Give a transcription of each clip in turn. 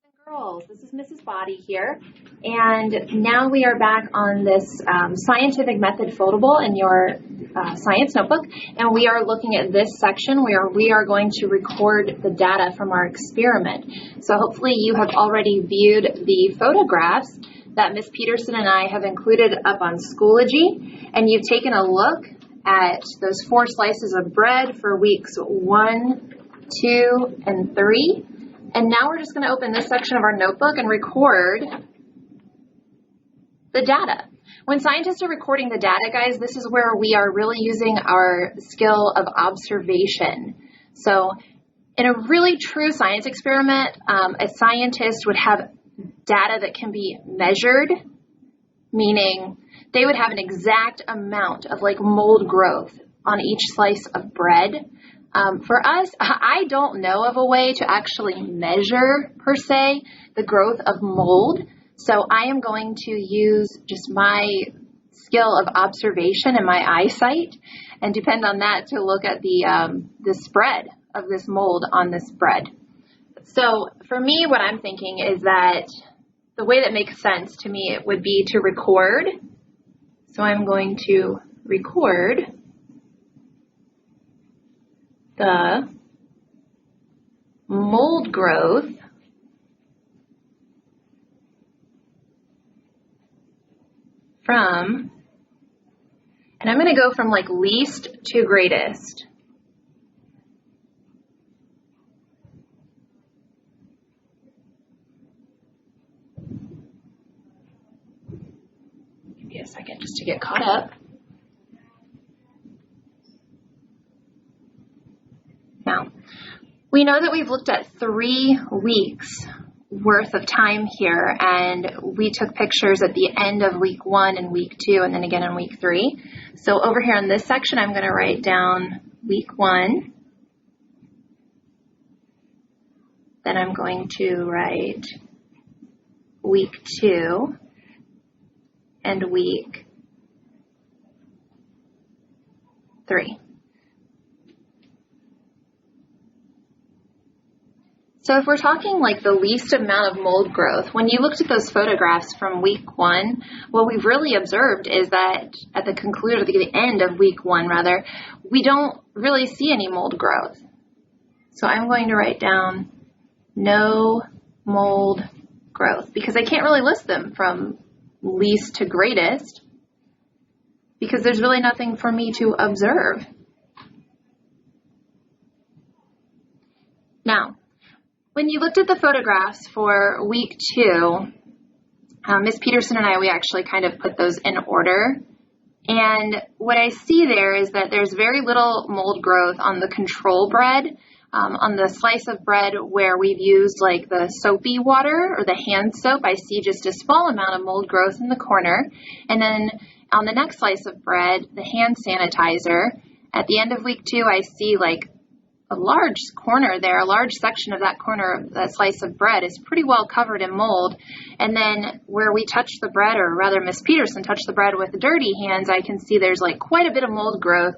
and girls. This is Mrs. Body here, and now we are back on this scientific method foldable in your science notebook, and we are looking at this section where we are going to record the data from our experiment. So hopefully you have already viewed the photographs that Ms. Peterson and I have included up on Schoology, and you've taken a look at those 4 slices of bread for weeks 1, 2, and 3. And now we're just going to open this section of our notebook and record the data. When scientists are recording the data, guys, this is where we are really using our skill of observation. So in a really true science experiment, a scientist would have data that can be measured, meaning they would have an exact amount of like mold growth on each slice of bread. For us, I don't know of a way to actually measure, per se, the growth of mold. So I am going to use just my skill of observation and my eyesight and depend on that to look at the spread of this mold on this bread. So for me, what I'm thinking is that the way that makes sense to me it would be to record. So I'm going to record the mold growth from, and I'm going to go from like least to greatest. Give me a second just to get caught up. Now, we know that we've looked at 3 weeks worth of time here, and we took pictures at the end of week 1 and week 2, and then again in week 3. So over here in this section, I'm going to write down week 1. Then I'm going to write week 2 and week 3. So if we're talking like the least amount of mold growth, when you looked at those photographs from week 1, what we've really observed is that at the conclusion, at the end of week 1 rather, we don't really see any mold growth. So I'm going to write down no mold growth because I can't really list them from least to greatest because there's really nothing for me to observe. Now, when you looked at the photographs for week 2, Ms. Peterson and I, we actually kind of put those in order. And what I see there is that there's very little mold growth on the control bread, on the slice of bread where we've used like the soapy water or the hand soap. I see just a small amount of mold growth in the corner. And then on the next slice of bread, the hand sanitizer, at the end of week 2, I see like a large corner there, a large section of that corner of that slice of bread is pretty well covered in mold. And then where we touch the bread, or rather Miss Peterson touched the bread with dirty hands, I can see there's like quite a bit of mold growth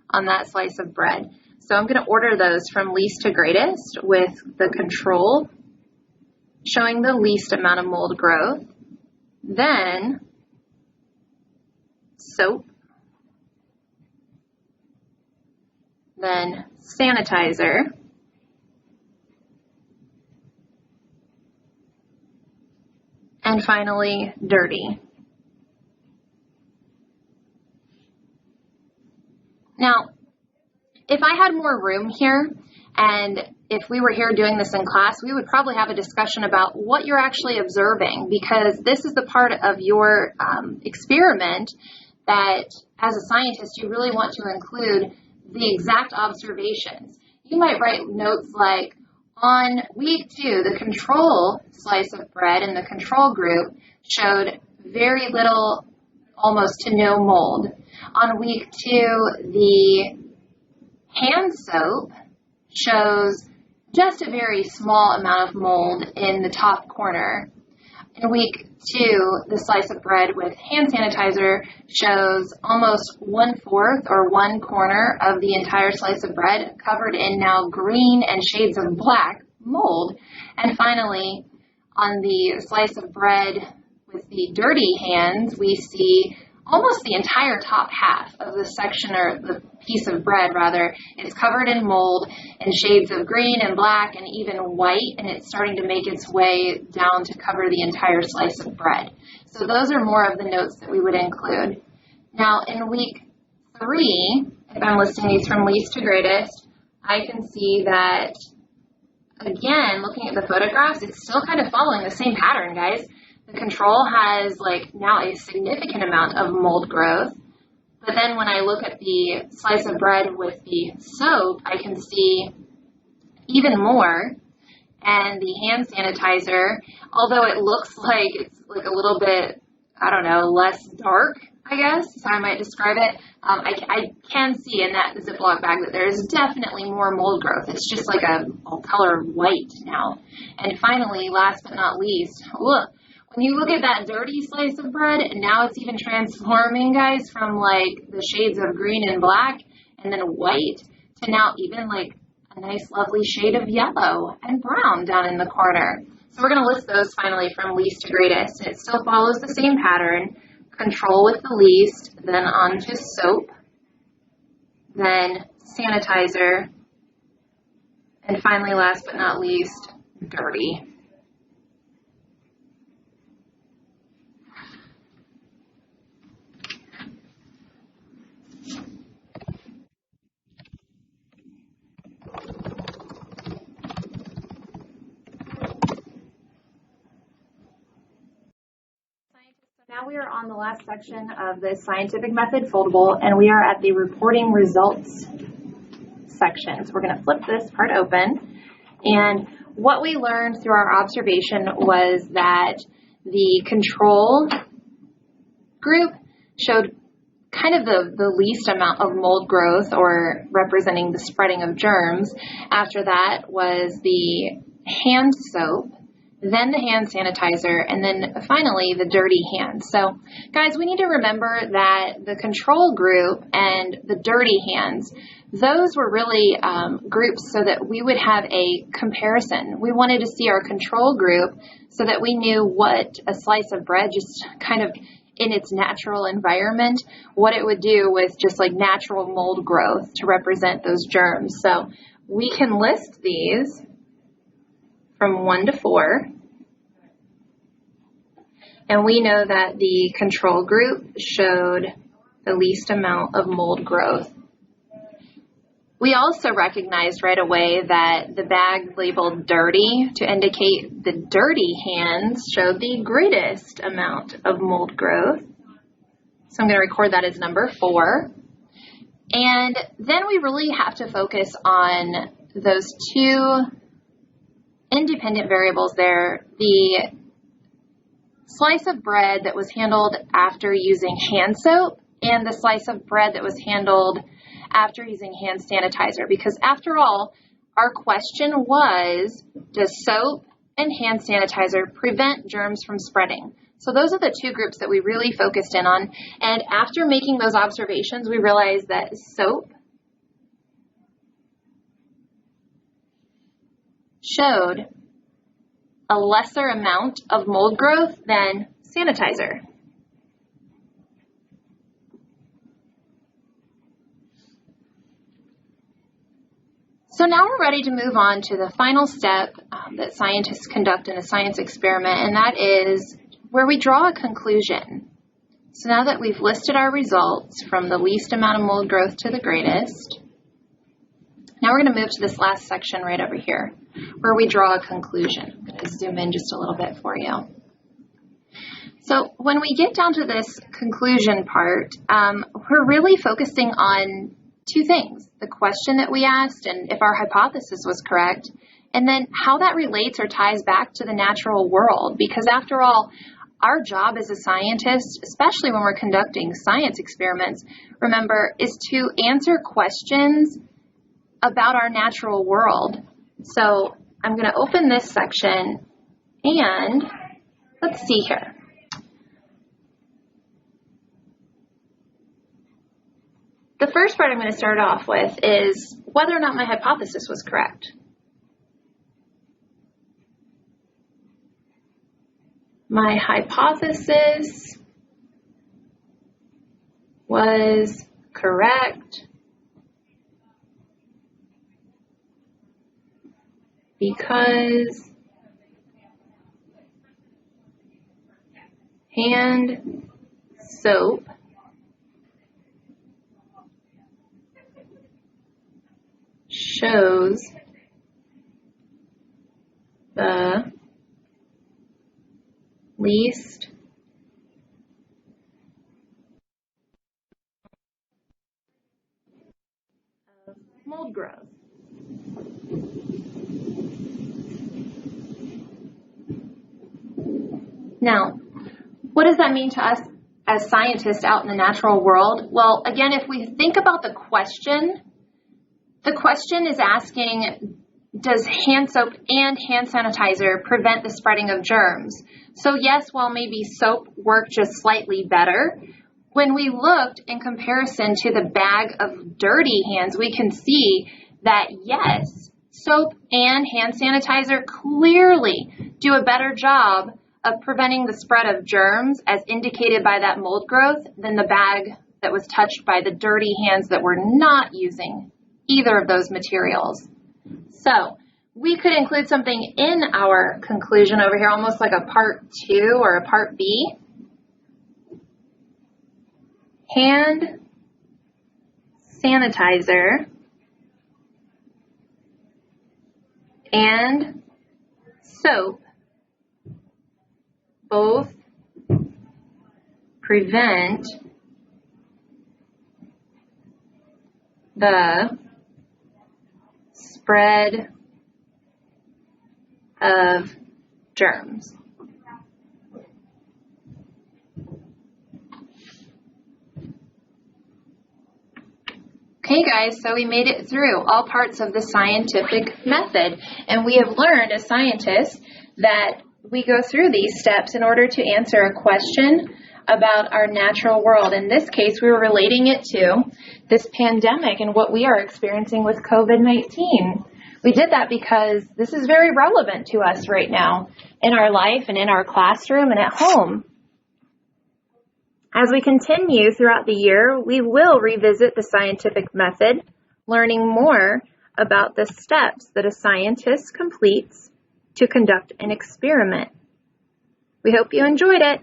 on that slice of bread. So I'm going to order those from least to greatest with the control showing the least amount of mold growth. Then soap. Then sanitizer, and finally dirty. Now, if I had more room here, and if we were here doing this in class, we would probably have a discussion about what you're actually observing, because this is the part of your experiment that, as a scientist, you really want to include the exact observations. You might write notes like, on week 2, the control slice of bread in the control group showed very little, almost to no mold. On week 2, the hand soap shows just a very small amount of mold in the top corner. In week 2, the slice of bread with hand sanitizer shows almost 1/4 or 1 corner of the entire slice of bread covered in now green and shades of black mold. And finally, On the slice of bread with the dirty hands, we see almost the entire top half of the section, or the piece of bread rather, is covered in mold in shades of green and black and even white, and it's starting to make its way down to cover the entire slice of bread. So those are more of the notes that we would include. Now in week 3, if I'm listing these from least to greatest, I can see that, again, looking at the photographs, it's still kind of following the same pattern, guys. The control has now a significant amount of mold growth. But then when I look at the slice of bread with the soap, I can see even more. And the hand sanitizer, although it looks like it's a little bit, I don't know, less dark, I guess, is how I might describe it. I can see in that Ziploc bag that there is definitely more mold growth. It's just like a color white now. And finally, last but not least, look. When you look at that dirty slice of bread, and now it's even transforming, guys, from the shades of green and black and then white to now even a nice lovely shade of yellow and brown down in the corner. So we're going to list those finally from least to greatest. And it still follows the same pattern. Control with the least, then on to soap, then sanitizer, and finally, last but not least, dirty. Now we are on the last section of the scientific method foldable, and we are at the reporting results section. So we're going to flip this part open. And what we learned through our observation was that the control group showed kind of the least amount of mold growth, or representing the spreading of germs. After that was the hand soap, then the hand sanitizer, and then finally the dirty hands. So guys, we need to remember that the control group and the dirty hands, those were really groups so that we would have a comparison. We wanted to see our control group so that we knew what a slice of bread, just kind of in its natural environment, what it would do with just natural mold growth to represent those germs. So we can list these from 1 to 4. And we know that the control group showed the least amount of mold growth. We also recognized right away that the bag labeled dirty to indicate the dirty hands showed the greatest amount of mold growth. So I'm going to record that as number 4. And then we really have to focus on those 2 independent variables there, the slice of bread that was handled after using hand soap and the slice of bread that was handled after using hand sanitizer. Because after all, our question was, does soap and hand sanitizer prevent germs from spreading? So those are the 2 groups that we really focused in on. And after making those observations, we realized that soap showed a lesser amount of mold growth than sanitizer. So now we're ready to move on to the final step that scientists conduct in a science experiment, and that is where we draw a conclusion. So now that we've listed our results from the least amount of mold growth to the greatest, now we're going to move to this last section right over here, where we draw a conclusion. I'm going to zoom in just a little bit for you. So when we get down to this conclusion part, we're really focusing on 2 things: the question that we asked and if our hypothesis was correct, and then how that relates or ties back to the natural world. Because after all, our job as a scientist, especially when we're conducting science experiments, remember, is to answer questions about our natural world. So I'm going to open this section and let's see here. The first part I'm going to start off with is whether or not my hypothesis was correct. my hypothesis was correct because hand soap shows the least of mold growth. Now, what does that mean to us as scientists out in the natural world? Well, again, if we think about the question is asking, does hand soap and hand sanitizer prevent the spreading of germs? So yes, while maybe soap worked just slightly better, when we looked in comparison to the bag of dirty hands, we can see that yes, soap and hand sanitizer clearly do a better job of preventing the spread of germs as indicated by that mold growth than the bag that was touched by the dirty hands that were not using either of those materials. So we could include something in our conclusion over here, almost like a part 2 or a part B. Hand sanitizer and soap both prevent the spread of germs. Okay guys, so we made it through all parts of the scientific method, and we have learned as scientists that we go through these steps in order to answer a question about our natural world. In this case, we were relating it to this pandemic and what we are experiencing with COVID-19. We did that because this is very relevant to us right now in our life and in our classroom and at home. As we continue throughout the year, we will revisit the scientific method, learning more about the steps that a scientist completes to conduct an experiment. We hope you enjoyed it.